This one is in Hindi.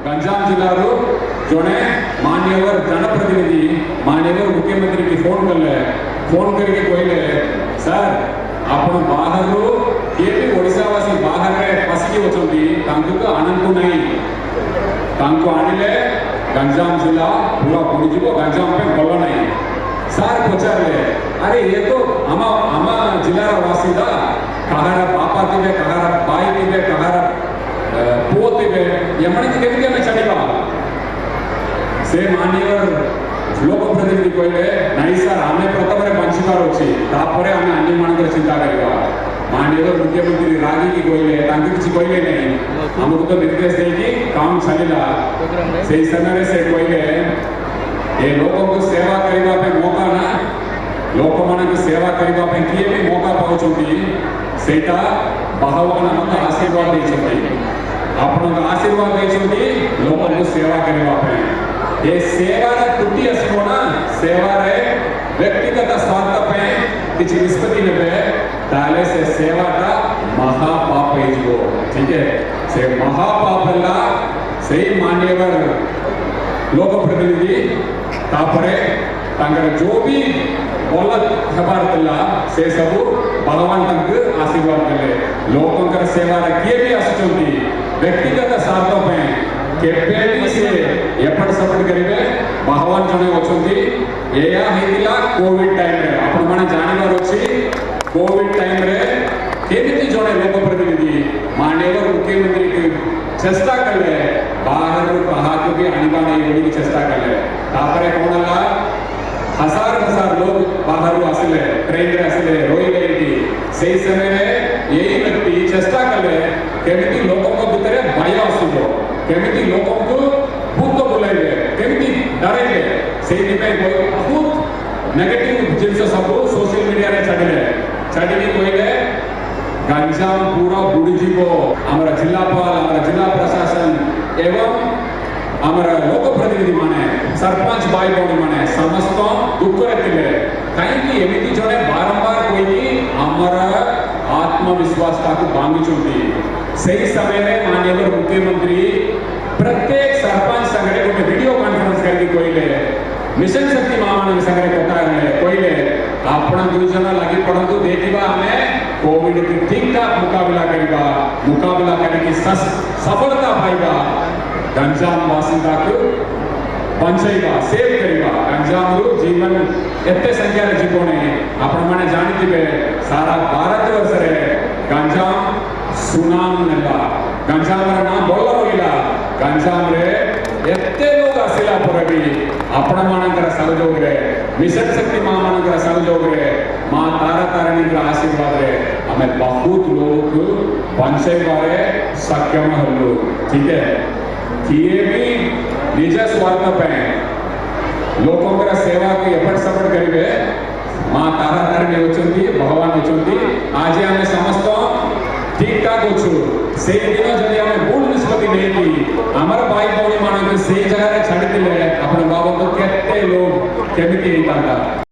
गंजाम जिल्लारू जड़े मान्यवर जनप्रतिनिधि मान्यवर मुख्यमंत्री की फोन करके कहले सर आप बाहर किए भी ओडावासी बाहर पसिकी वचंती आनंद नहीं आणिले गंजाम जिला पूरा बुड़ीज गंजाम पे भल नहीं सार पचारे अरे ये तो आम जिलार वासीदा कहार पापा थे कहार बाई थे कहार पुओ थे एमणी केमी चढ़ा से मान्यवर लोकप्रतिनिधि कहले नहीं सर आम प्रथम पंचकार अच्छी तापर आम अन्य मान चिंता करवा मान्यवर मुख्यमंत्री रागी की कहले किसी कहले नहीं आमको तो निर्देश देगी काम चलला से समय से कहले ये लोगों को सेवा करने पे मौका ना लोक मन सेवा करने किए भी मौका पाँच सेटा भगवान आमको आशीर्वाद देते आपण आशीर्वाद देते लोगों को सेवा करने ये सेवार त्रुटि असोना सेवार व्यक्तिगत स्वार्थ पे किसी निष्पत्ति ने ताले से सेवाटा महापाप हो ठीक है से महापापला से मान्यवर लोक प्रतिनिधि तापरे जो भी बोलत खबर से सब भगवान तक आशीर्वाद कले लोकों सेवा किए भी आसुचंती व्यक्तिगत स्वार्थ पे केपेटी से एपट सपोर्ट करेंगे भगवान जने वचंती एया हेतिला कोविड टाइम रे आपण माने जानिबार अछि कोविड टाइम रे केमिति जने लोक प्रतिनिधि मान्यवर मुख्यमंत्री के चेष्टा करले बाहर कहा के भी आनिबा नहीं बोली चेष्टा करले तापरे कोनला हजार लोग बाहर आसले ट्रेन रे आसले रोई गई से समय में यही व्यक्ति चेष्टा करले केमिति लोगों को भितरे भय आसुबो केमिति लोगों को भूत बोलेंगे केमिति डरेंगे से बहुत नेगेटिव जिनसे सब सोशल मीडिया रे चढ़ी कहले गंजाम पूरा बुड़ीजीव आमर जिलापाल आमर जिला प्रशासन एवं आमर लोक प्रतिनिधि माने सरपंच भाई भौणी माने समस्त दुख रे कहीं एमती जड़े बारंबार कही आमर आत्मविश्वास भांगी से समय में मान्यवर मुख्यमंत्री प्रत्येक सरपंच संगे गोटे वीडियो कॉन्फ्रेंस करके कहले मिशन शक्ति महामान संगे कथा कहले आपण दुई जन लगी पड़तु देखा आम कोविड की ठीक ठाक मुकाबला करके सफलता पाइबा गंजाम बासिंदा को बंचैबा सेव करवा गंजाम जीवन एते संख्या जीवने आपण माने जानिथिबे सारा भारत वर्ष रे गंजाम सुनाम नेला गंजाम ना बोल रहिला गंजाम रे एते लोग आसिला पर भी आपण मानकर सहयोग रे मिशन शक्ति मां मानकर सहयोग रे मां तारा तारिणी का आशीर्वाद रे हमें बहुत लोग बंचैबारे सक्षम हल्लु ठीक है किए भी निज स्वार्थ पे लोकों का सेवा की एफर्ट सपोर्ट करेंगे मां तारा तारिणी होचंती भगवान होचंती आज हमें समस्त ठीक ठाक अच्छु से दिन जदि हमें भूल निष्पत्ति नहीं की आमर भाई भौणी मान से जगह छाड़ी अपन बाबा को केते लोग केमिति